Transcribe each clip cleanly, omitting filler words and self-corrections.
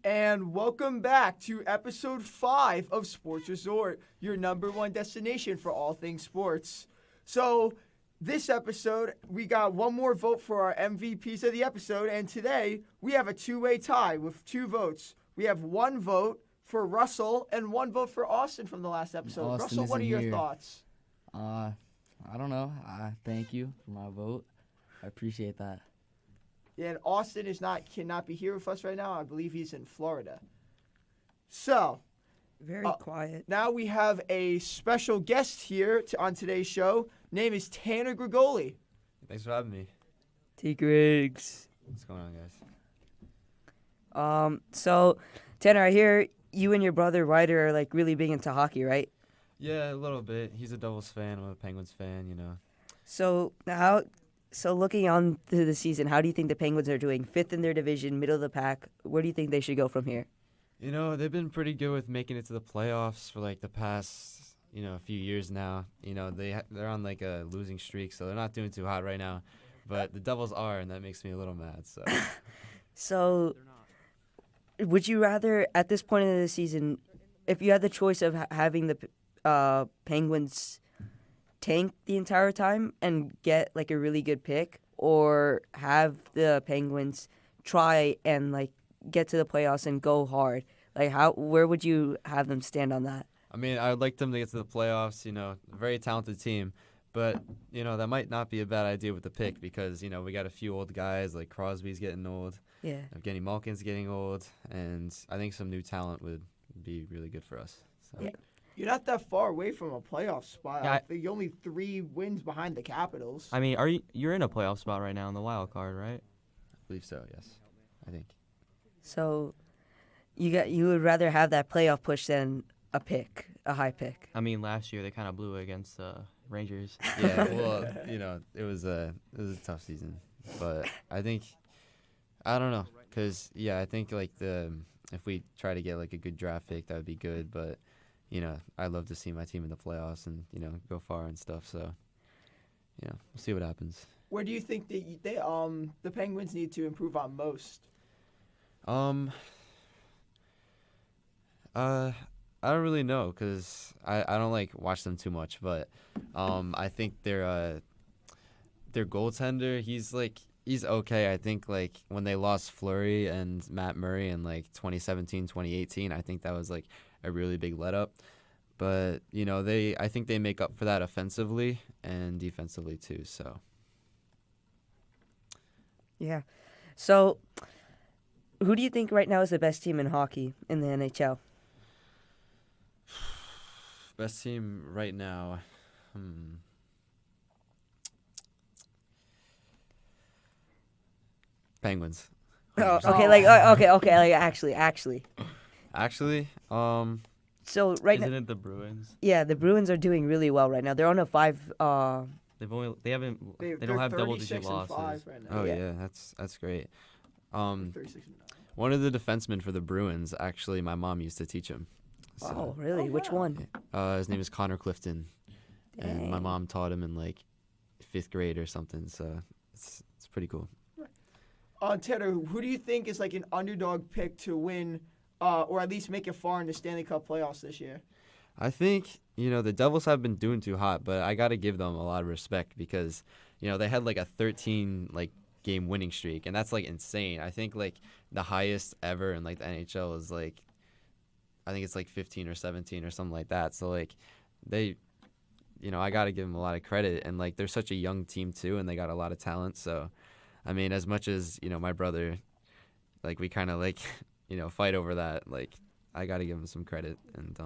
And welcome back to episode 5 of Sports Resort, your number one destination for all things sports. So, this episode, we got one more vote for our MVPs of the episode, and today we have a two-way tie with 2 votes. We have 1 vote for Russell and 1 vote for Austin from the last episode. Austin Russell, what are isn't your here. thoughts? I don't know. Thank you for my vote. I appreciate that. Yeah, and Austin cannot be here with us right now. I believe he's in Florida. So, Very quiet. now we have a special guest here on today's show. Name is Tanner Grigoli. Thanks for having me. T. Griggs. What's going on, guys? So, Tanner, I hear you and your brother Ryder are like really big into hockey, right? Yeah, a little bit. He's a Devils fan. I'm a Penguins fan, you know. So looking on to the season, how do you think the Penguins are doing? 5th in their division, middle of the pack. Where do you think they should go from here? You know, they've been pretty good with making it to the playoffs for like the past, few years now. You know, they're on like a losing streak, so they're not doing too hot right now. But the Devils are, and that makes me a little mad. So So, would you rather, at this point in the season, if you had the choice of having the Penguins tank the entire time and get like a really good pick, or have the Penguins try and like get to the playoffs and go hard? Like, where would you have them stand on that? I mean, I would like them to get to the playoffs. You know, a very talented team. But, that might not be a bad idea with the pick because, we got a few old guys, like Crosby's getting old. Yeah. Evgeny Malkin's getting old. And I think some new talent would be really good for us. So. Yeah. You're not that far away from a playoff spot. Yeah, I think you're only 3 wins behind the Capitals. I mean, you're in a playoff spot right now in the wild card, right? I believe so, yes. I think. So, you would rather have that playoff push than a high pick. I mean, last year they kind of blew it against the Rangers. Yeah, well, it was a tough season, but I don't know, cause I think like if we try to get like a good draft pick, that would be good, but I'd love to see my team in the playoffs and go far and stuff. So, we'll see what happens. Where do you think the Penguins need to improve on most? I don't really know because I don't like watch them too much, but I think their goaltender, he's okay. I think like when they lost Fleury and Matt Murray in like 2017, 2018, I think that was like a really big let up. But I think they make up for that offensively and defensively too. So Yeah. So, who do you think right now is the best team in hockey in the NHL? best team right now. Penguins. Oh, 100%. okay, like actually. Actually, So right Isn't now, it the Bruins? yeah, the Bruins are doing really well right now. They're on a 5. They haven't they They're don't have double 36 digit and losses. 5 right now. oh Yeah. yeah, that's great. 36 and 9. One of the defensemen for the Bruins, actually, my mom used to teach him. Oh, really? Oh, Which wow. one? His name is Connor Clifton, and my Dang. mom taught him in like 5th grade or something. So it's pretty cool. Tanner, who do you think is like an underdog pick to win, or at least make it far in the Stanley Cup playoffs this year? I think, the Devils have been doing too hot, but I got to give them a lot of respect because, they had like a 13 game winning streak, and that's like insane. I think like the highest ever in like the NHL is like, I think it's like 15 or 17 or something like that. So like they, I got to give them a lot of credit, and like they're such a young team too, and they got a lot of talent. So, I mean, as much as, my brother, like we kind of like, fight over that, like I got to give them some credit. And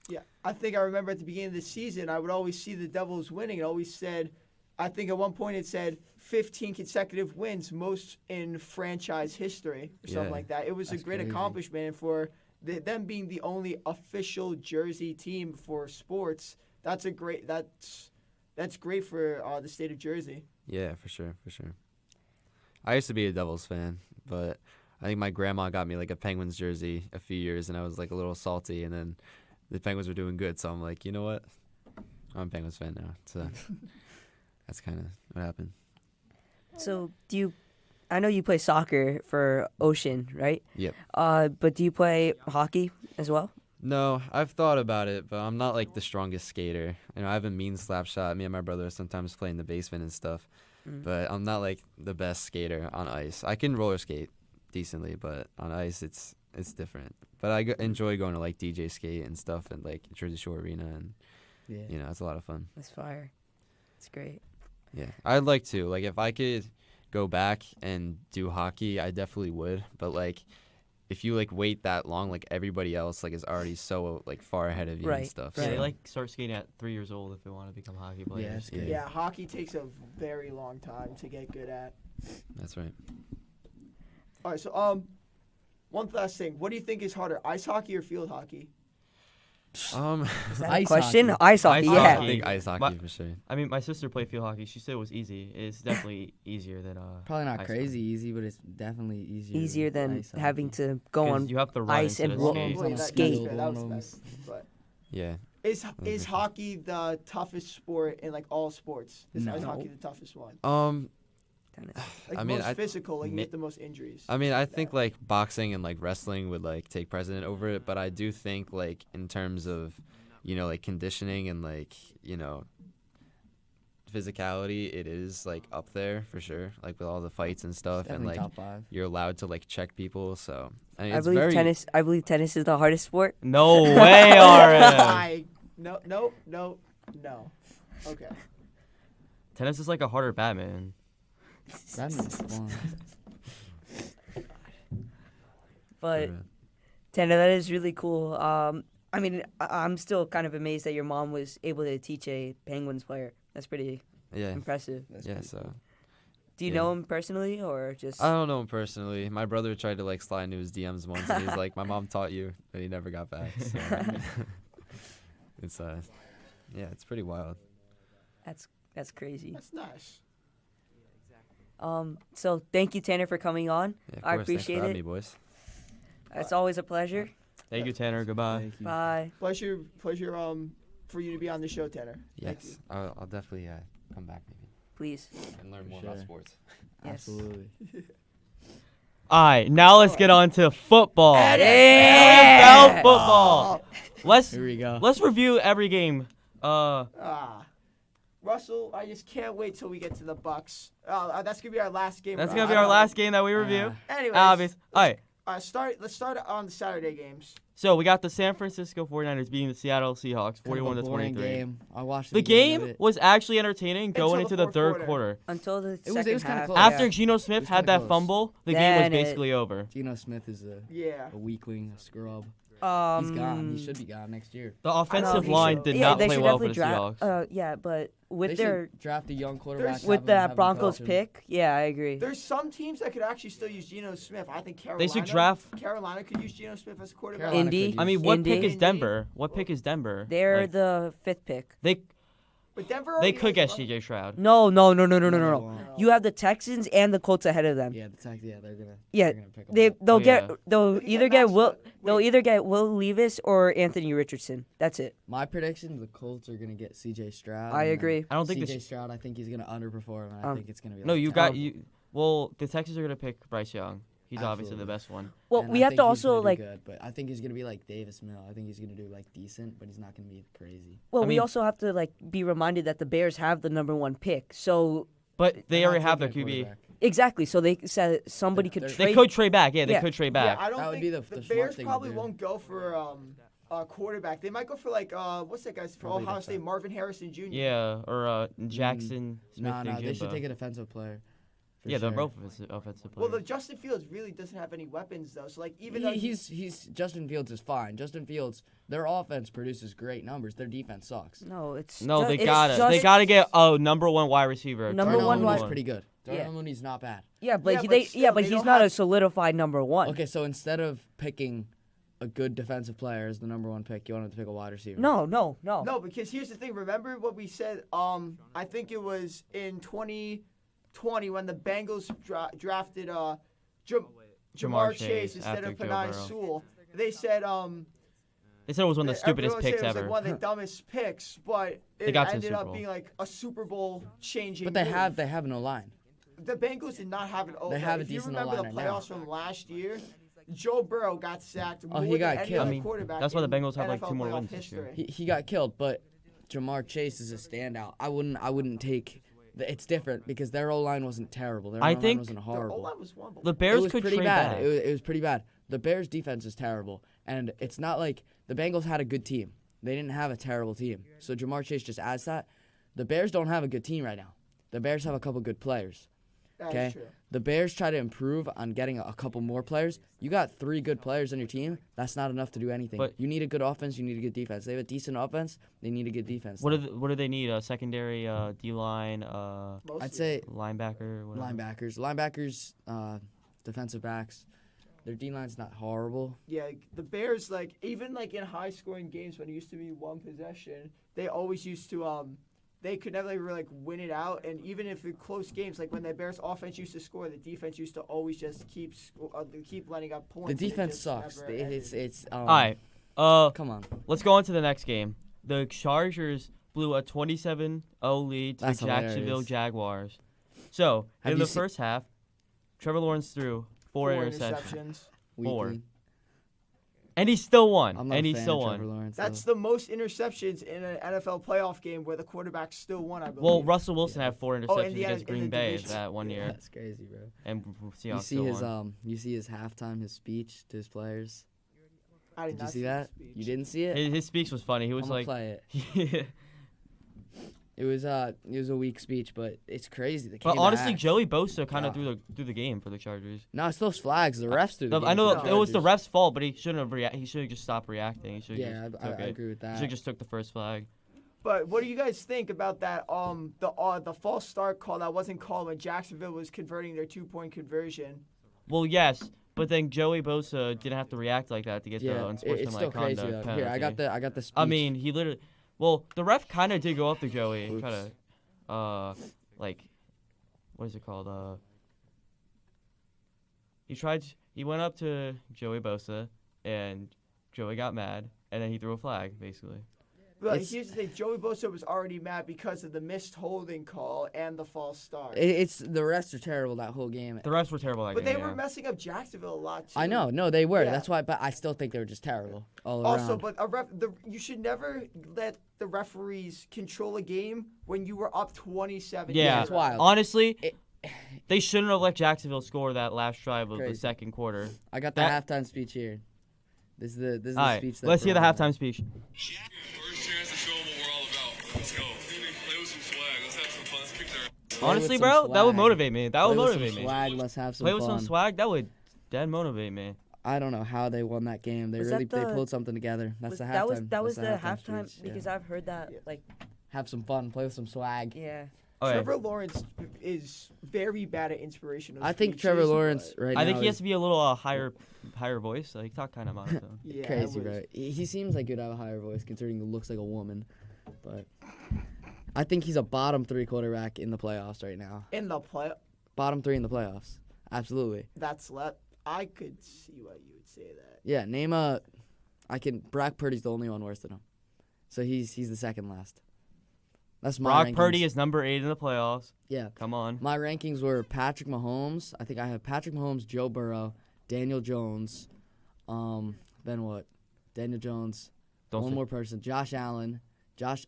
Yeah, I think I remember at the beginning of the season, I would always see the Devils winning. It always said, I think at one point it said 15 consecutive wins, most in franchise history, or something Yeah, like that. It was a that's great crazy. accomplishment, and for them being the only official Jersey team for sports. That's great for the state of Jersey. yeah, for sure. I used to be a Devils fan, but I think my grandma got me like a Penguins jersey a few years, and I was like a little salty. And then the Penguins were doing good, so I'm like, you know what? I'm a Penguins fan now. So that's kind of what happened. So do you I know you play soccer for Ocean, right? Yep. But do you play hockey as well? No, I've thought about it, but I'm not like the strongest skater. You know, I have a mean slap shot. Me and my brother sometimes play in the basement and stuff, but I'm not like the best skater on ice. I can roller skate decently, but on ice it's different. But I enjoy going to like DJ skate and stuff and like Jersey Shore Arena, and Yeah. you know, it's a lot of fun. That's fire. It's great. Yeah, I'd like to. Like, if I could go back and do hockey, I definitely would. But like, if you like wait that long, like everybody else like is already so like far ahead of you and Right, stuff. Yeah, they so- like start skating at 3 years old if they want to become hockey players. it's good. Yeah, hockey takes a very long time to get good at. That's right. All right, so one last thing. What do you think is harder, ice hockey or field hockey? Is that a Ice question? hockey. Ice hockey, Ice yeah. I hockey. think ice hockey My- for sure. I mean, my sister played field hockey. She said it was easy. It's definitely easier than Probably not ice crazy easy, but it's definitely easier. Easier than ice having hockey. to go 'Cause on. you have to run ice instead and of roll- skate. Well, That's skate. fair, that was One of best. But Yeah. is Those are- hockey the toughest sport in like all sports? Is ice No. hockey the toughest one? Tennis. Like I mean, most I- physical, like you Mi- get the most injuries. I mean, I think like boxing and like wrestling would like take precedent over it, but I do think like in terms of, you know, like conditioning and like, you know, physicality, it is like up there for sure. Like with all the fights and stuff, and Definitely like top 5. you're allowed to like check people. So I mean, I it's believe very tennis. I believe tennis is the hardest sport. No way, RM. No. Okay. Tennis is like a harder badminton. Badminton's fun. But Yeah. Tanner, that is really cool. I mean, I'm still kind of amazed that your mom was able to teach a Penguins player. That's pretty Yeah. impressive. That's Yeah. pretty So Do you Yeah. know him personally or just? I don't know him personally. My brother tried to like slide into his DMs once, and he's like, "My mom taught you," but he never got back. So it's yeah, it's pretty wild. That's crazy. That's nice. So thank you, Tanner, for coming on. Yeah, of I course. Thanks appreciate for having it. me, boys. It's always a pleasure. Thank you, Tanner. Goodbye. Thank you. Bye. Pleasure. For you to be on the show, Tanner. Thank you. Yes, I'll definitely come back maybe Please. and learn For more about sure. sports. Yes. Absolutely. All right, now let's get on to football. Yeah. NFL football. Let's Here we go. let's review every game. Russell, I just can't wait till we get to the Bucks. That's gonna be our last game. That's gonna be our last game that we review. Anyways, Obvious. All right. Let's start on the Saturday games. So we got the San Francisco 49ers beating the Seattle Seahawks, Kind of 41 a to boring 23. game. I watched The of game it. was actually entertaining going Until into the the fourth third quarter. quarter. Until the was second kinda half. close. After Yeah. Geno Smith was had kinda that close. fumble, the game was Then it- basically over. Geno Smith is Yeah. a weakling, a scrub. He's Um, gone. He should be gone next year. The know, offensive he line should- did yeah, not they play should well for definitely the draft. Seahawks. Yeah, but with They their should draft a young quarterback. There's- with have that him Broncos coach him. pick, yeah, I agree. There's some teams that could actually still use Geno Smith. I think Carolina. They should draft. Carolina could use Geno Smith as a quarterback. Carolina Indy. could I mean, use- what Indy. pick is Indy. Denver? What pick is Denver? They're Like, the 5th pick. they But Denver. they already could get has- CJ Stroud. No. No, they You won't. have the Texans and the Colts ahead of them. Yeah, the Texans. Yeah, they're gonna. Yeah, they're gonna pick 'em They'll up. Oh, get yeah. they'll Look at either that get matchup. Will they'll Wait. either get Will Levis or Anthony Richardson. That's it. My prediction: the Colts are gonna get CJ Stroud. I and then agree. I don't think CJ this. Stroud. I think he's gonna underperform, and I Um, think it's gonna be. No, like you 10. got you. Well, the Texans are gonna pick Bryce Young. He's obviously the Absolutely. best one. Well, And we I have think to he's gonna also do like good, but I think he's gonna be like Davis Mill. I think he's gonna do like decent, but he's not gonna be crazy. well, I we mean- also have to like be reminded that the Bears have the number 1 pick. So But they They're not already have their taking a QB. quarterback. exactly, so they said somebody could They trade. They could trade back. Yeah, they Yeah. could trade Yeah, back. I don't That would think be the the smart Bears thing to probably do. won't go for a quarterback. They might go for like what's that guy's from Probably Ohio defense. State, Marvin Harrison Jr. Yeah, or Jackson Smith No, and they should Jimbo. take a defensive player. for Yeah, they're sure. both offensive Well, players. the Justin Fields really doesn't have any weapons though. So like even though He's Justin Fields is fine. Justin Fields, their offense produces great numbers. Their defense sucks. No, it's No, ju- they it's gotta. just- They gotta get a number 1 wide receiver. Number Darnell one Mooney's wide- pretty good. Yeah. Darnell Mooney's not bad. Yeah, but Yeah, he, but they still, yeah, but they he's don't not have- a solidified number 1. Okay, so instead of picking a good defensive player as the number 1 pick, you wanted to pick a wide receiver. No. no, because here's the thing. Remember what we said? I think it was in 2020 when the Bengals drafted Jamar Chase instead after of Joe Panay Burrow. Sewell. They said They said it was one of the stupidest everyone said picks it was ever. like one of the dumbest picks, but They it got to the ended Super up Bowl. being like a Super Bowl changing. But they move. have no line. the Bengals did not have an O-line. They have a If you decent remember the O-line right now. playoffs from last year, Joe Burrow got sacked more he than got any killed. other I mean, quarterback. that's why the in Bengals have, like, NFL 2 more playoff wins this year. history. He got killed, but Jamar Chase is a standout. I wouldn't take. It's different because their O line wasn't terrible. Their I O-line think wasn't The horrible. O-line was one. The It Bears was could pretty trade bad. back. It was pretty bad. The Bears' defense is terrible, and it's not like the Bengals had a good team. They didn't have a terrible team. So Jamar Chase just adds that. The Bears don't have a good team right now. The Bears have a couple good players. That's Okay. true. The Bears try to improve on getting a couple more players. You got 3 good players on your team. That's not enough to do anything. But- you need a good offense. You need a good defense. They have a decent offense. They need a good defense. What do they need? A secondary, D line, Mostly. I'd say linebacker, whatever. linebackers, defensive backs. Their D line's not horrible. Yeah, the Bears, like, even like in high scoring games when it used to be one possession, they always used to they could never really like win it out. And even if in close games, like when the Bears offense used to score, the defense used to always just keep letting up points. The and it defense just sucks. never ended. It's All right. Come on. Let's go on to the next game. The Chargers blew a 27-0 lead to That's the Jacksonville hilarious. Jaguars. So, Have in you the seen- first half, Trevor Lawrence threw 4 interceptions. Four. Weekly. And he still won. I'm not And a he fan still of Trevor won. Lawrence. That's though. the most interceptions in an NFL playoff game where the quarterback still won, I believe. Well, Russell Wilson had 4 Oh, interceptions in the- against in Green the Bay division. that one year. That's crazy, bro. And Seahawks You see still his won. you see his halftime, his speech to his players. I Did you not see the that? speech. You didn't see it? His speech was funny. He was I'm like, gonna play it. It was a weak speech, but it's crazy. They but came honestly, back. Joey Bosa kind of God. threw the game for the Chargers. No, it's those flags. The refs threw the I game know for the it was the Chargers. ref's fault, but he shouldn't have He should have just stopped reacting. He should Yeah, just I took it. agree with He that. should just took the first flag. But what do you guys think about that? The false start call that wasn't called when Jacksonville was converting their 2-point conversion. Well, yes, but then Joey Bosa didn't have to react like that to get the Yeah, it's still unsportsmanlike crazy conduct though. penalty. Here, I got the speech. I mean, he literally. Well, the ref kind of did go up to Joey and try Oops. to, like, what is it called? He went up to Joey Bosa, and Joey got mad, and then he threw a flag, basically. But It's- here's the thing: Joey Bosa was already mad because of the missed holding call and the false start. It's the refs are terrible that whole game. The refs were terrible that But game. they were yeah. messing up Jacksonville a lot too. I know, no, they were. Yeah. That's why, but I still think they were just terrible all Also, around. but you should never let the referees control a game when you were up 27. Yeah, it's wild. Honestly, It- they shouldn't have let Jacksonville score that last drive of the Crazy. second quarter. I got the that- halftime speech here. This is the All right, speech. let's hear the Burrow had. halftime speech. First chance to show them what we're all about. Let's go. Play with some swag. Let's have some fun. Let's pick their Play with Honestly, some bro, that would swag. motivate me. That would Play with some motivate me. Swag, let's have some Play with fun. some swag. That would dead motivate me. I don't know how they won that game. They Was really that they the- pulled something together. That's Was- the halftime. that was that's the halftime speech, yeah. because I've heard that Yeah. like Have some fun. Play with some swag. yeah. Okay. Trevor Lawrence is very bad at inspirational I think speeches, Trevor Lawrence but- right now I think he has is to be a little higher voice. Like talk kind of monotone. Yeah, crazy, it was- bro. He seems like he'd have a higher voice considering he looks like a woman, but I think he's a bottom 3 quarterback in the playoffs right now. In the play, Bottom 3 in the playoffs. Absolutely. I could see why you would say that. Yeah, Brock Purdy's the only one worse than him. So he's the second last. That's my Brock rankings. Purdy is number 8 in the playoffs. Yeah. Come on. My rankings were Patrick Mahomes. I think I have Patrick Mahomes, Joe Burrow, Daniel Jones. Then what? Daniel Jones. Don't one say- more person. Josh Allen.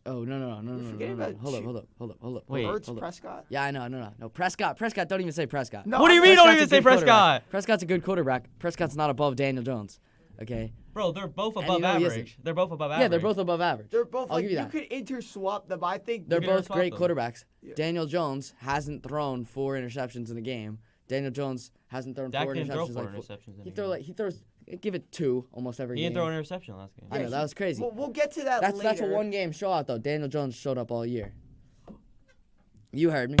Oh no. forgetting about Hold up. Wait. Ertz, hold up. Prescott. Yeah, I know. No. Prescott. Don't even say Prescott. No, What do you mean? Don't Prescott's even a say good quarterback. Prescott, Prescott's a good quarterback. Prescott's not above Daniel Jones. Okay. bro. They're both And above you know he isn't. average. They're both above average. Yeah, they're both above average. They're both I'll like give you that. could interswap them. I think They're You can both swap great them. quarterbacks. Yeah. Daniel Jones hasn't thrown 4 interceptions in a game. Daniel Jones hasn't thrown Dak 4 didn't throw interceptions. 4 like interceptions. he throws. Give it 2 almost every He game. didn't throw an interception last game. I know that was crazy. We'll get to that That's later. a 1-game showout though. Daniel Jones showed up all year. You heard me.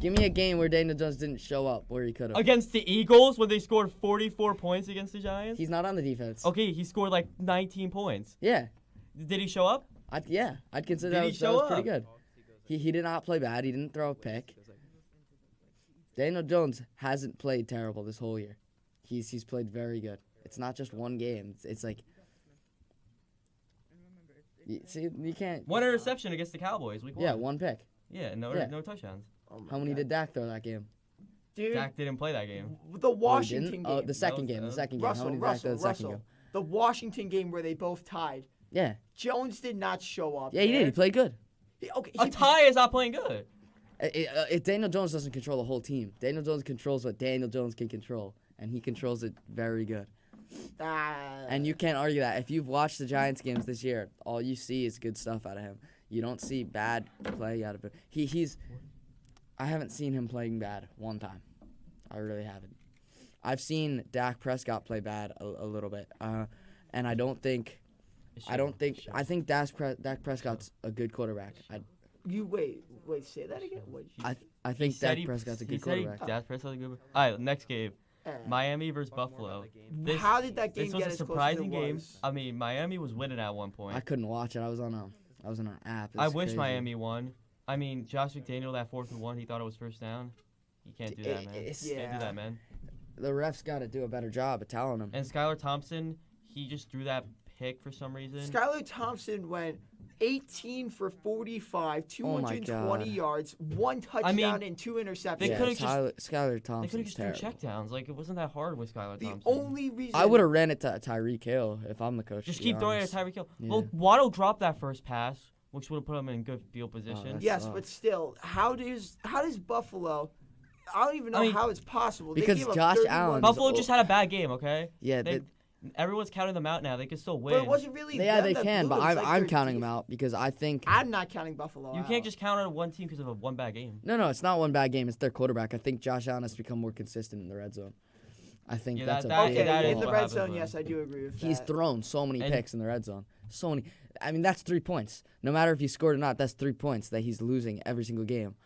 Give me a game where Daniel Jones didn't show up where he could have. Against the Eagles, when they scored 44 points against the Giants. He's not on the defense. Okay, he scored like 19 points. Yeah. Did he show up? I'd consider Did that he was, show pretty up? good. He did not play bad. He didn't throw a pick. Daniel Jones hasn't played terrible this whole year. He's played very good. It's not just one game. It's like you can't. One interception against the Cowboys. Week 1. Yeah, 1 pick. Yeah, Yeah. no touchdowns. Oh my How many God. did Dak throw that game? Dude, Dak didn't play that game. the Oh, he Washington didn't? game. Oh, the second game. The second game. How many Dak did the second game? The Washington game where they both tied. Yeah. Jones did not show up. Yeah, he did. He there. played good. Okay, A tie is not playing good. Daniel Jones doesn't control the whole team. Daniel Jones controls what Daniel Jones can control, and he controls it very good. And you can't argue that. If you've watched the Giants games this year, all you see is good stuff out of him. You don't see bad play out of him. I haven't seen him playing bad one time. I really haven't. I've seen Dak Prescott play bad a little bit, and I think Dak Prescott's a good quarterback. You wait, say that again. What? I think Dak Prescott's a good quarterback. Dak Prescott's a good. All right, next game. Miami versus Buffalo. How did that game This was get a as close as surprising it game. was? I mean, Miami was winning at one point. I couldn't watch it. I was on an app. I It's wish crazy. Miami won. I mean, Josh McDaniel, that 4th and 1, he thought it was first down. You can't do that, man. It's- You can't do Yeah. that, man. The refs got to do a better job of telling him. And Skylar Thompson, he just threw that pick for some reason. Skylar Thompson went 18 for 45, 220 God. yards, one touchdown and 2 interceptions. They could've just- Skylar They could have Thompson's just threw terrible. checkdowns. Like, it wasn't that hard with Skylar The Thompson. only reason I would have ran it to Tyreek Hill if I'm the coach. Just to be keep throwing it honest. at Tyreek Hill. Yeah. Well, Waddle dropped that first pass, which would have put him in good field position. that's- Yes, sucks. but still, how does Buffalo? I don't even know I mean, how it's possible. They because gave up Josh 31 Allen- Buffalo Oh. just had a bad game, okay? Yeah, Everyone's counting them out now. They can still win. But it wasn't really. yeah, them they that can, blew but it. It's like I'm their counting them def- out because I think. I'm not counting Buffalo. You out. can't just count on one team because of a one bad game. No, it's not one bad game. It's their quarterback. I think Josh Allen has to become more consistent in the red zone. I think Yeah, that's that- a big. Okay, that is in the what red happens zone, when- yes, I do agree with He's that. thrown so many And- picks in the red zone. So many. I mean, that's 3 points. No matter if he scored or not, that's 3 points that he's losing every single game.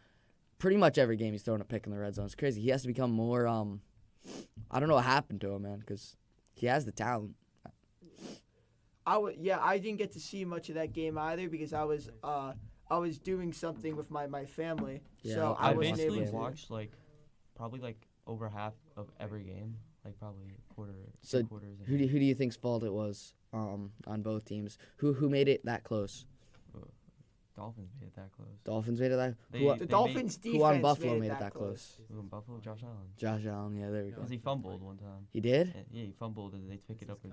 Pretty much every game he's throwing a pick in the red zone. It's crazy. He has to become more. I don't know what happened to him, man, because he has the talent. I didn't get to see much of that game either because I was doing something with my family, Yeah, so I I I wasn't basically able to. watched probably over half of every game, like probably a quarter. So 3/4. Who do you think's fault it was on both teams? Who made it that close? Dolphins made it that close. Dolphins made it that. They- Who, The they Dolphins' defense who on Buffalo made made it it that close? Who in Buffalo? Josh Allen. Josh Allen. Yeah, there we go. Because he fumbled one time. He did. Yeah, he fumbled and they took it up to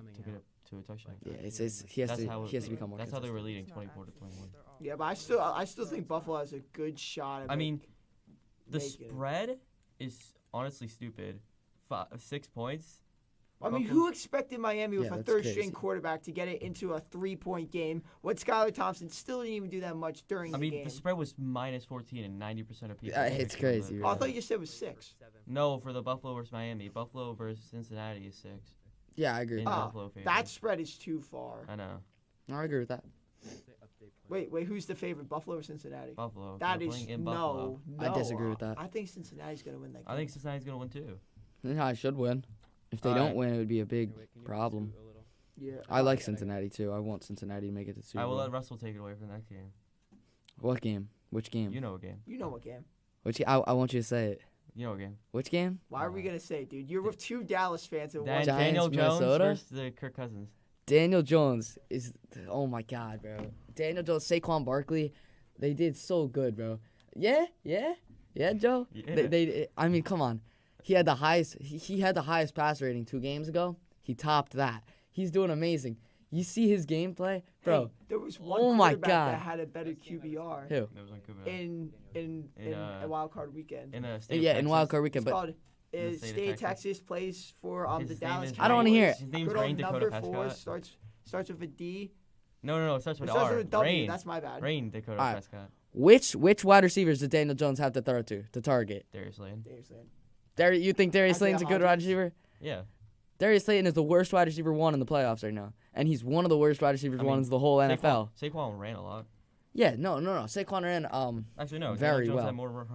a touchdown. Yeah, he has to become more. That's how they consistent. were leading 24-21. Yeah, but I still think Buffalo has a good shot. Of I mean, the making it. spread is honestly stupid. 6 points. I mean, Buffalo- who expected Miami with Yeah, a that's third-string crazy. quarterback to get it into a 3-point game when Skylar Thompson still didn't even do that much during I the mean, game? the spread was -14 and 90% of people. It's picked them to- crazy, Oh, I thought you just said it was 6. No, for the Buffalo versus Miami. Buffalo versus Cincinnati is 6. Yeah, I agree. In With that. Buffalo favor. That spread is too far. I know. I agree with that. Wait, who's the favorite, Buffalo or Cincinnati? Buffalo. That They're is playing in Buffalo. no. I disagree with that. I think Cincinnati's gonna win that game. I think Cincinnati's gonna win too. Yeah, I should win. If they All don't right. win, it would be a big problem. Yeah. I like Cincinnati too. I want Cincinnati to make it to Super I will Bowl. let Russell take it away for the next game. What game? Which game? You know a game. You know what game? Which I want you to say it. You know a game. Which game? Why are we gonna say it, dude? You're with 2 Dallas fans and one. Giants, Daniel Jones Minnesota? versus the Kirk Cousins. Daniel Jones is. Oh my God, bro. Daniel Jones, Saquon Barkley, they did so good, bro. Yeah, Joe. Yeah. I mean, come on. He had the highest. He had the highest pass rating 2 games ago. He topped that. He's doing amazing. You see his gameplay, bro. Hey, there was one Oh my quarterback God. that had a better QBR Who? That was on Cuba. in a wild card weekend. In a state of Yeah, in Texas. Wild Card Weekend, It's but called In the State of Texas plays for His the name Dallas is Cowboys. I don't wanna hear it. His name's Good old Rain Dakota number 4 Prescott. starts with a D. No, it starts It with starts R. with a W. Rain. That's my bad. Rain Dakota All right. Prescott. which wide receivers did Daniel Jones have to throw to target? Darius Slayton. You think Darius Isaiah Slayton's a good wide Hodgins. receiver? Yeah. Darius Slayton is the worst wide receiver 1 in the playoffs right now, and he's one of the worst wide receivers I mean, 1s in the whole NFL. Saquon ran a lot. Yeah, no. Saquon ran. Actually, no. Very Daniel Jones well. Had more,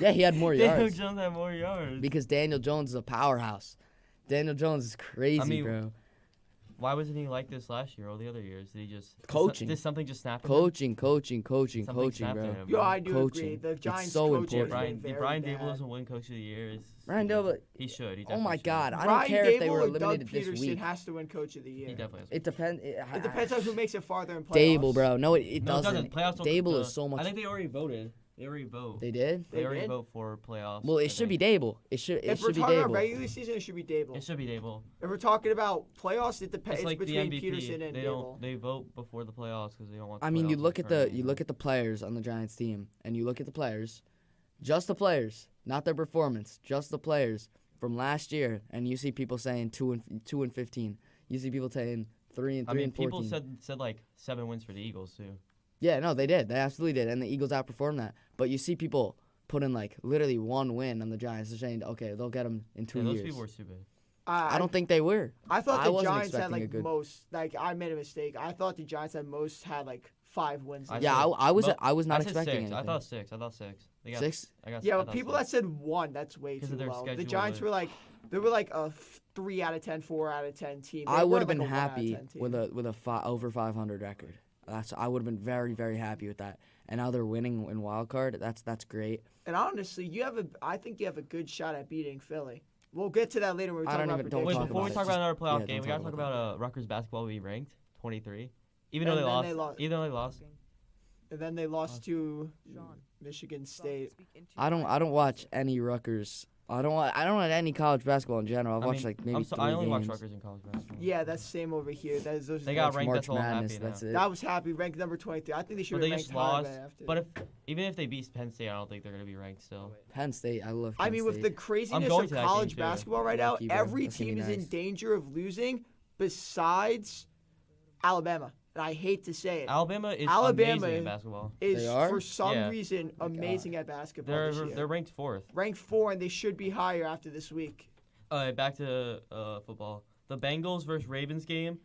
Yeah, he had more Daniel yards Jones had more yards. because Daniel Jones is a powerhouse. Daniel Jones is crazy, bro. Why wasn't he like this last year? All the other years, did he just Coaching. Did something just snap? Coaching, Something bro. snapped in him, Yo, I do agree. Coaching. The It's Giants so coaching has important. been Brian very Dable bad. doesn't win Coach of the Year. Brian Dable. He should. He Oh my definitely should. God, I don't Brian care if they Dable were or Doug eliminated this Peterson week. has to win Coach of the Year. He definitely has. It depends. It depends on who makes it farther in playoffs. Dable, bro. No, it No, it doesn't. doesn't. Playoffs don't. Dable is so much. I think they already voted. They already vote. They did. They already did? vote for playoffs. Well, I it should be think. Dable. It should If we're be talking about Dable. regular season, it should be Dable. It should be Dable. If we're talking about playoffs, it depends. It's It's like the between MVP. Peterson and They Dable. they vote before the playoffs because they don't want. I mean, you playoffs look to at turn the into- you look at the players on the Giants team, and you look at the players, just the players, not their performance, just the players from last year, and you see people saying 2-15. You see people saying 3-3 I mean, and 14. people said like 7 wins for the Eagles too. Yeah, no, they did. They absolutely did, and the Eagles outperformed that. But you see people put in like literally one win on the Giants. They're saying, okay, they'll get them in 2 Yeah, those years. people were stupid. I don't think they were. I thought I the wasn't Giants had expecting a like good- most. Like I made a mistake. I thought the Giants had like 5 wins. I this Yeah, year. said- I was no, I was not I said expecting 6. anything. I thought 6. I thought 6. They got 6. I got. Yeah, I but thought people 6. that said 1, that's way 'Cause too of their low. The schedule, Giants but- were like they were like a 3 out of 10, 4 out of 10 team. They I would weren't have been like a 1 out of happy 10 team. with a over 500 record. I would have been very very happy with that. And now they're winning in wild card. That's great. And honestly, I think you have a good shot at beating Philly. We'll get to that later when we're I talking don't about even- don't Wait, talk predictions. before we about talk it. about another playoff Yeah, game, don't we gotta talk talk about about Rutgers basketball being ranked 23. Even And though they then lost. they lost. Even though they lost. And then they lost to Michigan State. I don't watch any Rutgers. I don't watch any college basketball in general. I've I watched mean, like maybe 3 I only watch games. Rutgers in college basketball. Yeah, that's same over here. That is those. They got Watch ranked. March That's all I'm Madness. happy now. That's it. That was happy. Ranked number 23. I think they should But have they ranked just higher lost. right after. But even if they beat Penn State, I don't think they're gonna be ranked still. Penn State. I love. Penn I mean, with the State. craziness going of to that game, college too. basketball right now, Lucky, bro. every That's gonna team be is in nice. danger of losing besides Alabama. And I hate to say it. Alabama is Alabama amazing in basketball. is They are? for some Yeah. reason amazing at basketball They're this year. they're ranked 4th. Ranked 4, and they should be higher after this week. Back to football. The Bengals versus Ravens game.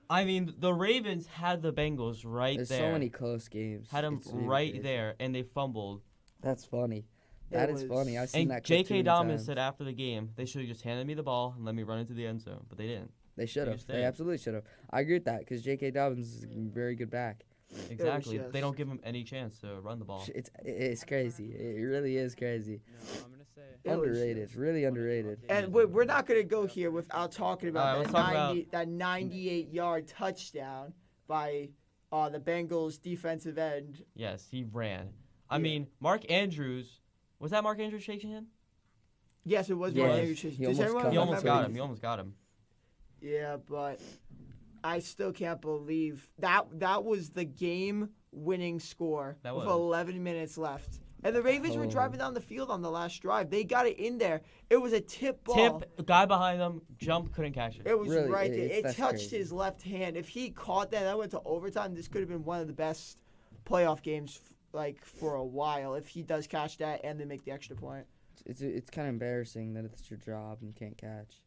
I mean, the Ravens had the Bengals right There's there. so many close games. Had them It's really right crazy. there, and they fumbled. That's funny. It That is was- funny. I've seen And that clip too J.K. many Dobbins times. said after the game, they should have just handed me the ball and let me run into the end zone, but they didn't. They should have. just They did. absolutely should have. I agree with that because J.K. Dobbins is a very good back. Exactly. just- They don't give him any chance to run the ball. It's crazy. It really is crazy. I'm gonna say It was Underrated. Really underrated. And we're not going to go here without talking about All right, that, let's talk about- 98-yard touchdown by the Bengals defensive end. Yes, he ran. I Yeah. mean, Mark Andrews. Was that Mark Andrews shaking him? Yes, it was Yeah, Mark he Andrews. almost Does everyone cut He him. almost remember? got him. He almost got him. Yeah, but I still can't believe that was the game-winning score That with was. 11 minutes left. And the Ravens were Oh. driving down the field on the last drive. They got it in there. It was a tip ball. Tip, guy behind them, jump, couldn't catch it. It was Really, right there. it's- It that's touched crazy. his left hand. If he caught that, that went to overtime. This could have been one of the best playoff games like for a while. If he does catch that and they make the extra point. It's kind of embarrassing that it's your job and you can't catch.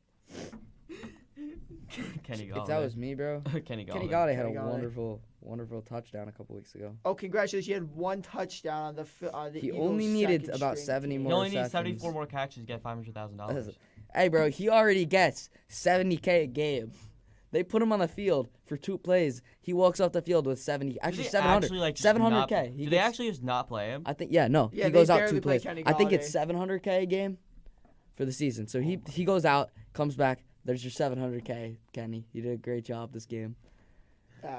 Kenny If Galladay. that was me, bro. Kenny Galladay. Kenny Galladay had Kenny a Galladay. wonderful touchdown a couple weeks ago. Oh, congratulations! He had 1 touchdown on the He Eagles' only needed second about string 70 team. He more only needs receptions. 74 more catches to get $500,000. Hey, bro, he already gets $70K a game. They put him on the field for 2 plays. He walks off the field with 70. Actually, 700. Actually, like, just 700K. not- He Do they gets- actually just not play him? I think no. Yeah, he they goes out barely 2 play plays. Kenny I think it's Galladay. 700K a game for the season. So he goes out, comes back. There's your 700K, Kenny. You did a great job this game.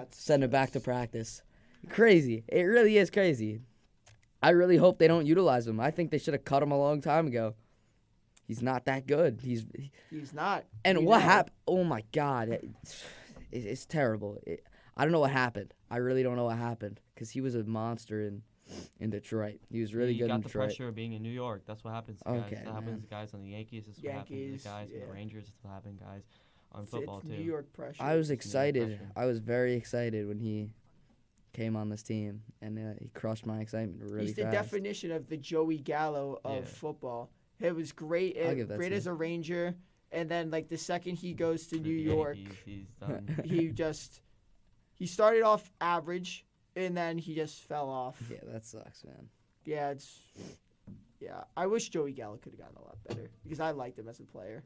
Send him back to practice. Crazy. It really is crazy. I really hope they don't utilize him. I think they should have cut him a long time ago. He's not that good. He's not. and We what know. happened? Oh my God, it's terrible. I don't know what happened. I really don't know what happened because he was a monster in Detroit. He was really he good got in the Detroit. pressure of being in New York. That's what happens to guys. Okay, That happens man. to guys on the Yankees. That's what happens to Yankees, the guys on yeah. the Rangers. That's what happens to guys on It's football New too. York pressure. I was New York excited. pressure. I was very excited when he came on this team, and he crushed my excitement really He's the fast. definition of the Joey Gallo of Yeah. football. It was great. I'll give that Great to as you. a Ranger, and then like the second he goes to For New the York, Yankees, he's done. he started off average, and then he just fell off. Yeah, that sucks, man. Yeah, I wish Joey Gallo could have gotten a lot better because I liked him as a player.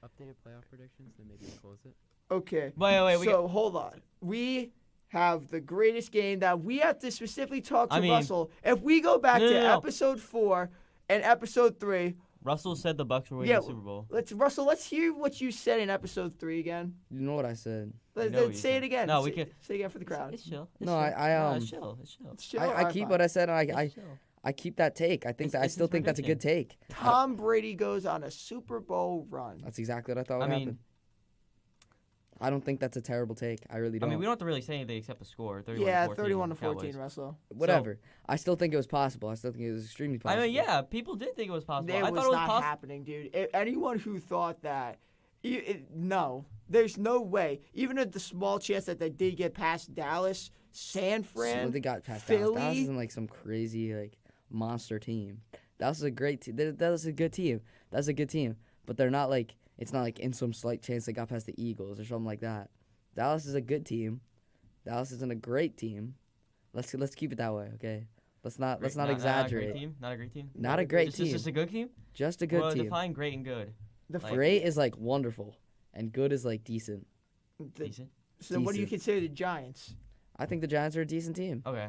updated playoff predictions, then maybe we'll close it. Okay. Wait. So hold on. We have the greatest game that we have to specifically talk to I mean- Russell. If we go back No, to no, no. episode 4 and episode 3, Russell said the Bucks were winning Yeah, the Super Bowl. Russell, let's hear what you said in episode 3 again. You know what I said? Let's, know what let's you say said. it again. No, we say, can- say it again for the crowd. It's chill. It's No, chill. It's chill. It's chill. It's chill. I Alright, keep fine. what I said. And It's chill. I keep that take. I think It's- that I it's still his think that's a good take. Tom Brady goes on a Super Bowl run. That's exactly what I thought I would mean, happen. I don't think that's a terrible take. I really I don't. mean, we don't have to really say anything except the score. 31 Yeah, 14, 31 to 14, Cowboys. Russell. Whatever. I still think it was possible. I still think it was extremely I possible. mean, yeah, people did think it was possible. It I was thought it was not possible. happening, dude. Anyone who thought that, no, there's no way. Even at the small chance that they did get past Dallas, San Fran, So they got past Philly. Dallas. Dallas isn't like some crazy like monster team. Dallas is a great team. Dallas is a good team. That's a good team. But they're not like it's not like in some slight chance they got past the Eagles or something like that. Dallas is a good team. Dallas isn't a great team. Let's keep it that way, okay? Let's not exaggerate. Not a great team. Not a great team. Not a great Just, team. just a good team. Just a good well, team. define great and good. the, like- Great is like wonderful, and good is like decent. the- Decent. so what do you decent. consider the Giants? I think the Giants are a decent team. Okay.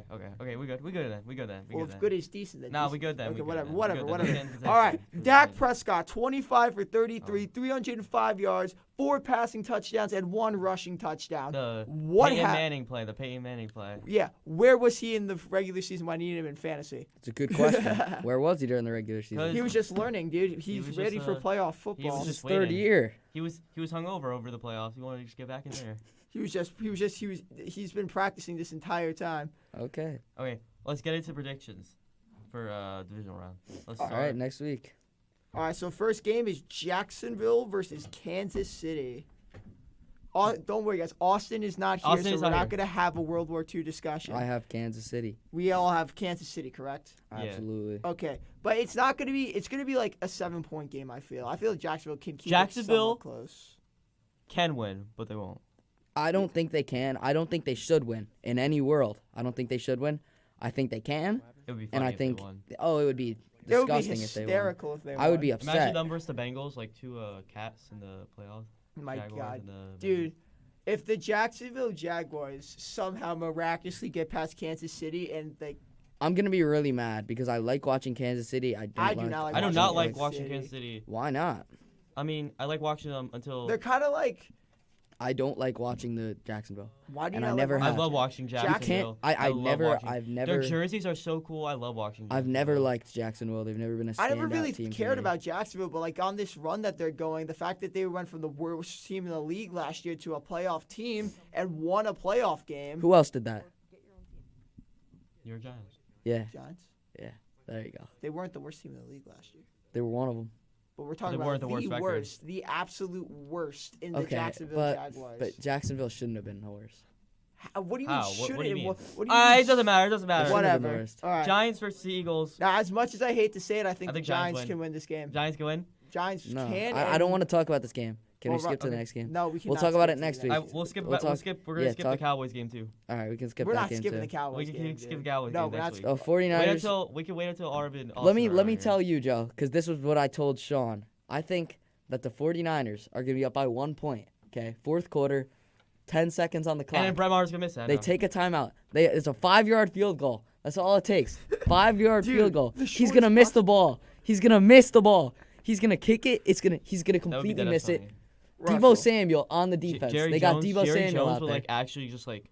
We good. We good then. We good then. We Well, good if then. good is decent, then Nah, decent. we good then. Okay, we good whatever, then. whatever, We good whatever. then. We can- All right, we Dak can- Prescott, 25 for 33, Oh. 305 yards, 4 passing touchdowns, and 1 rushing touchdown. The What Peyton hap- Manning play. The Peyton Manning play. Yeah, where was he in the regular season when I needed him in fantasy? It's a good question. Where was he during the regular season? Because- He was just learning, dude. He's was ready just, for playoff football. was It's his just third waiting. year. He was hungover over the playoffs. He wanted to just get back in there. He's been practicing this entire time. Okay. Okay, let's get into predictions for divisional round. Let's All start. right, next week. All right, so first game is Jacksonville versus Kansas City. Don't worry, guys. Austin is not here, Austin so is we're not not here. going to have a World War II discussion. I have Kansas City. We all have Kansas City, correct? Yeah. Absolutely. Okay, but it's not going to be. It's going to be like a 7-point game. I feel like Jacksonville can keep Jacksonville- it somewhat close. Can win, but they won't. I don't think they can. I don't think they should win in any world. I don't think they should win. I think they can, It would be funny and I if think they won. it would be It would be disgusting if they won. hysterical if they won. I would be Imagine upset. them versus the Bengals, like 2 cats in the playoffs. My Jaguars God, and the dude. If the Jacksonville Jaguars somehow miraculously get past Kansas City and I'm gonna be really mad because I like watching Kansas City. I I do not like I do watching not like Kansas watching City. Kansas City. Why not? I mean, I like watching them until they're kind of like. I don't like watching the Jacksonville. Why do you And not I like never watching- I have. love watching You can't. Jacksonville. I love never. watching- I've Their never. jerseys are so cool. I love watching. I've never Jacksonville. liked Jacksonville. They've never been a I standout never really team for cared me. about Jacksonville, but like on this run that they're going, the fact that they went from the worst team in the league last year to a playoff team and won a playoff game. Who else did that? New York Giants. Yeah, Giants. there you go. They weren't the worst team in the league last year, They were one of them. but we're talking They about weren't the the worst record. worst, the absolute worst in the Okay, Jacksonville Jaguars. but Jacksonville shouldn't have been the worst. What do you How? mean? What Should do you it? mean? What do you mean? It doesn't matter. It doesn't matter. What- should've been the Whatever. worst. All right. Giants versus the Eagles. Now, as much as I hate to say it, I think the think Giants Giants win. can win this game. Giants can win. Giants No, can. I don't want to talk about this game. Can Well, we skip to the okay. next game? No, we can. We'll talk about it next week. We'll skip. We'll We'll talk- skip. We're gonna yeah, skip talk- the Cowboys game too. All right, we can skip We're that not game skipping too. the Cowboys We can game. skip dude. the Cowboys No, game we're next not. week. Oh, 49ers. We can wait until Arvin. Let me tell you, Joe, because this was what I told Sean. I think that the 49ers are going to be up by 1 point. Okay, fourth quarter, 10 seconds on the clock. And then Brett Maher's gonna miss that. They now. take a timeout. It's a 5-yard field goal. That's all it takes. 5-yard Dude, field goal. the He's gonna shortest miss the ball. He's gonna miss the ball. He's gonna kick it. He's gonna That would be completely dead miss it. funny. Debo Samuel on the defense. Jerry They got Jones, Debo Jerry Samuel Jones out would there. like actually just like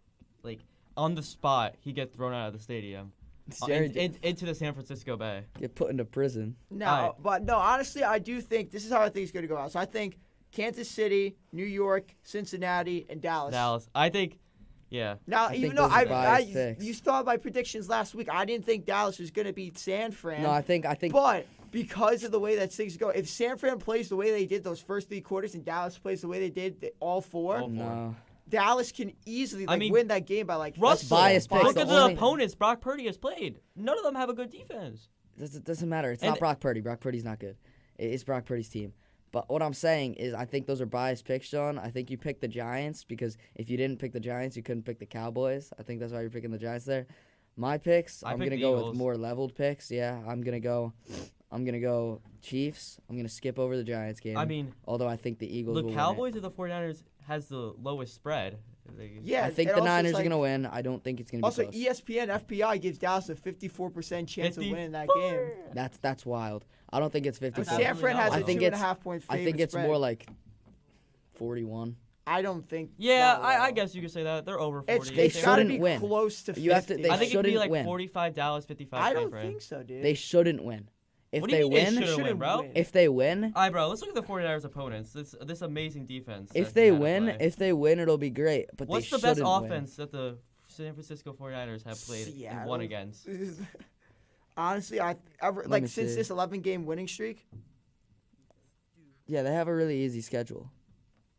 on the spot he get thrown out of the stadium Jerry into the San Francisco Bay. get put into prison. No, Alright. but no, honestly, I do think this is how I think it's going to go out. So I think Kansas City, New York, Cincinnati, and Dallas. Dallas. I think. Yeah. Now, I even think though those are biased picks. you saw my predictions last week, I didn't think Dallas was going to beat San Fran. No, I think But because of the way that things go, if San Fran plays the way they did those first 3 quarters and Dallas plays the way they did all 4, All no. Dallas can easily I mean, win that game by like Russell. biased picks. Look The at the only- opponents Brock Purdy has played. None of them have a good defense. It doesn't matter. It's And- not Brock Purdy. Brock Purdy's not good. It's Brock Purdy's team. But what I'm saying is I think those are biased picks, Sean. I think you picked the Giants because if you didn't pick the Giants, you couldn't pick the Cowboys. I think that's why you're picking the Giants there. My picks, I I'm picked going to the go Eagles. with more leveled picks. Yeah, I'm going to go Chiefs. I'm going to skip over the Giants game. I mean, although I think the Eagles the will Cowboys or the 49ers has the lowest spread Yeah. I think and the also Niners it's are like- gonna win. I don't think it's gonna be Also, close. ESPN FPI gives Dallas a 54% chance of winning that game. That's wild. I don't think it's 50. That's San absolutely Fran has not a wild. 2.5 point favorite I think it's spread. more like 41. I don't think. Yeah, no, I guess you could say that. They're over 40. It's They gotta shouldn't be win. close to 50. You have to- they I think it could be shouldn't like win. 45 Dallas, 55 I San don't Fran. think so, dude. They shouldn't win. If What do they you mean they win, shouldn't win, shouldn't bro? win. if they win, All right, bro. Let's look at the 49ers opponents. This amazing defense. if that they had to win, play. it'll be great. But What's they the best shouldn't win. offense that the San Francisco 49ers have played and won Seattle. against? Honestly, me since see. this 11-game winning streak, Yeah, they have a really easy schedule.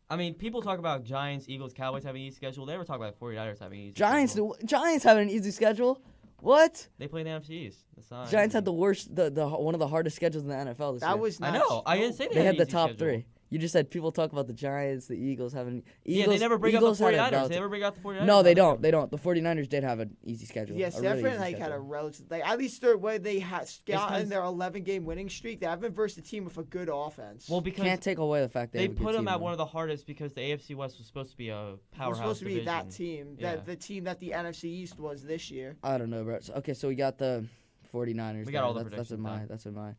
I mean, people talk about Giants, Eagles, Cowboys having an easy schedule. They never talk about 49ers having an easy Giants schedule. have an easy schedule. What? They play in the NFC East. That's not Giants easy. had the worst, the one of the hardest schedules in the NFL this year. that was I not. know. I didn't say They had an the easy top schedule. three. You just said people talk about the Giants, the Eagles having. Eagles, Yeah, they never bring Eagles up the had a 49ers. They relative- never bring out the 49ers. No, they on don't. the They don't. The 49ers did have an easy schedule. Yeah, a San really Fran easy had a schedule. relative. At least their way they had scout 'cause- in their 11-game winning streak. They haven't versed a team with a good offense. Well, because Can't take away the fact they have a good put them team, at though. one of the hardest because the AFC West was supposed to be a it was powerhouse supposed to be that division. team, Yeah. the team that the NFC East was this year. I don't know, bro. Okay, so we got the 49ers. We got there. all the that's in predictions my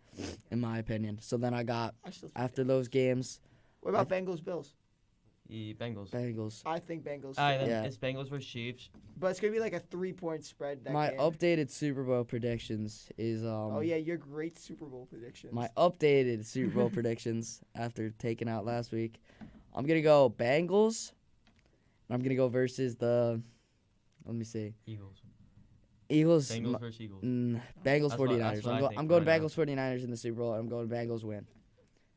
in my opinion. So then I got I still think after those games, What about Bengals Bills? The Bengals. Bengals. I think Bengals. All right, then Yeah. it's Bengals versus Chiefs. But it's gonna be like a 3-point spread. That My game. updated Super Bowl predictions is Oh yeah, your great Super Bowl predictions. my updated Super Bowl predictions after taking out last week. I'm gonna go Bengals. And I'm gonna go versus the. Let me see. Eagles. Eagles. Bengals versus Eagles. Bengals That's what- 49ers. that's what I think I'm going right now. Bengals 49ers in the Super Bowl. I'm going Bengals win.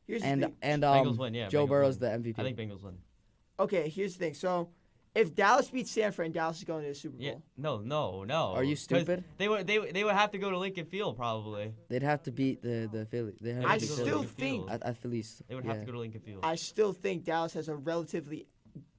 Here's the And thing. Bengals win, yeah. Joe Bengals Burrow's win. the MVP. I think Bengals win. Okay, here's the thing. So, if Dallas beats San Fran, Dallas is going to the Super Bowl. Yeah. No. Are you 'Cause stupid? They would have to go to Lincoln Field probably. They'd have to beat the Philly. They have I to beat still Philly. think- At Phillies. They would have to go to Lincoln Field. I still think Dallas has a relatively.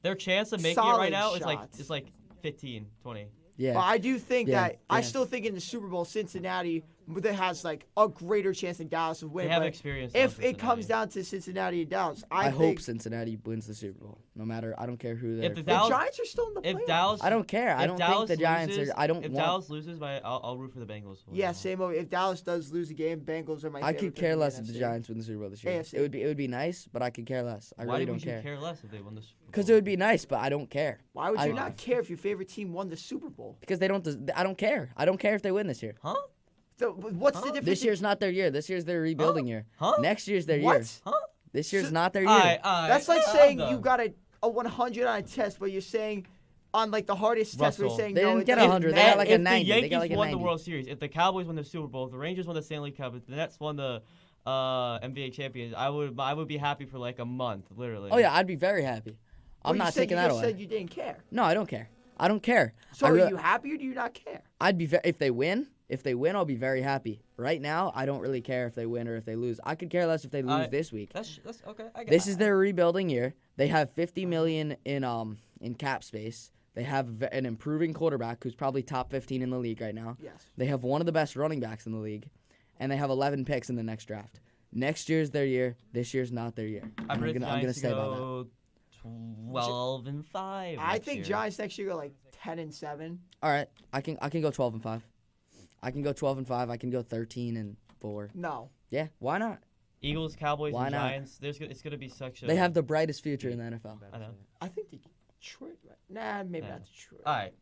Their chance of making it Solid right now shots. is like 15, 20. Yeah. But I do think Yeah, that I yeah. still think in the Super Bowl, Cincinnati that has like a greater chance than Dallas of They winning. have But experience. if on it comes Cincinnati. down to Cincinnati and Dallas, I think hope Cincinnati wins the Super Bowl. No matter, I don't care who they're. If the the Dallas- Giants are still in the playoffs. if Dallas, I don't care. I if don't Dallas think the Giants loses, are. I don't If want. Dallas loses, I'll root for the Bengals. Yeah, same. If Dallas does lose a game, Bengals are my. I favorite could team care in less if the NFC. Giants win the Super Bowl this year. AFC. It would be nice, but I could care less. I Why really would don't you care. care less if they win the Super Bowl? Because it would be nice, but I don't care. Why would you I- not care if your favorite team won the Super Bowl? Because they don't. I don't care. I don't care if they win this year. Huh? So what's the difference? This year's not their year. This year's their rebuilding year. Huh? Next year's their what? year. Huh? This year's So- not their year. All right. That's like I'm saying done. you got a 100 on a test, but you're saying on like the hardest test, we're Russell. saying They no. didn't it get doesn't 100. They matter. got like a if 90. the They Yankees got like a won 90. the World Series, if the Cowboys won the Super Bowl, if the Rangers won the Stanley Cup, if the Nets won the NBA champions, I would be happy for like a month, literally. Oh yeah, I'd be very happy. I'm Well, not you said, taking you that just away. said you didn't care. No, I don't care. I don't care. So I are re- you happy or do you not care? I'd be if they win. If they win, I'll be very happy. Right now, I don't really care if they win or if they lose. I could care less if they lose this week. That's okay. I get This is their rebuilding year. They have 50 million in cap space. They have an improving quarterback who's probably top 15 in the league right now. Yes. They have one of the best running backs in the league, and they have 11 picks in the next draft. Next year's their year. This year's not their year. I And predict the I'm gonna Giants stay to by that. go 12-5. I next think year. Giants next year go like 10-7. All right, I can go 12-5. I can go 12-5. I can go 13-4. No. Yeah, why not? Eagles, Cowboys, Why and not? Giants. It's gonna be such a. They have the brightest future in the NFL. I know. I think Detroit. Nah, maybe Yeah. not Detroit. All right.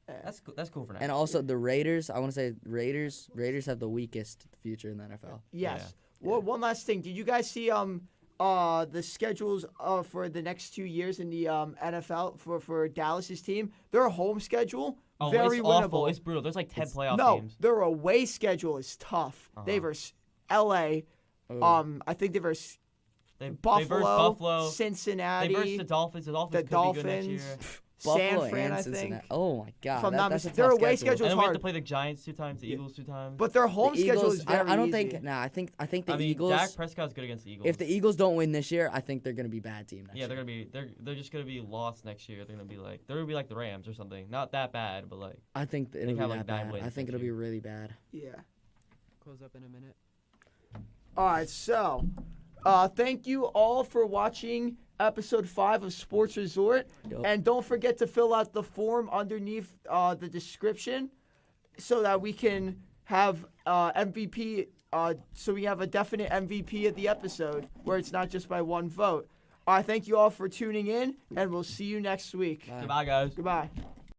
Eh. That's cool for now. And also the Raiders. I want to say Raiders have the weakest future in the NFL. Yes. Well, one last thing. Did you guys see the schedules for the next 2 years in the NFL for Dallas's team? Their home schedule Oh, very it's winnable. awful. It's brutal. There's like 10 playoff no, games. their away schedule is tough. They versus L.A. Oh. I think they versus They Buffalo, versus Buffalo. Cincinnati, They versus the Dolphins. The Dolphins the could be good next Dolphins, year. Buffalo San Fran, and I Cincinnati. think. Oh my God, If I'm not that's a mistaken, their tough away schedule. schedule- And then we have hard. to play the Giants 2 times, the Eagles 2 times. But their home The schedule Eagles, is very I don't easy. think. Nah, I think the I mean, Eagles. Dak Prescott's good against the Eagles. If the Eagles don't win this year, I think they're gonna be a bad team next yeah, they're year. gonna be they're just gonna be lost next year. They're gonna be like the Rams or something. Not that bad, but like I think it'll be have, that like, 9 bad. wins I think next it'll be year. really bad. Yeah. Close up in a minute. All right, so Thank you all for watching episode 5 of Sports Resort. Yup. And don't forget to fill out the form underneath the description so that we can have MVP, so we have a definite MVP of the episode where it's not just by one vote. Thank you all for tuning in, and we'll see you next week. Bye. Goodbye, guys. Goodbye.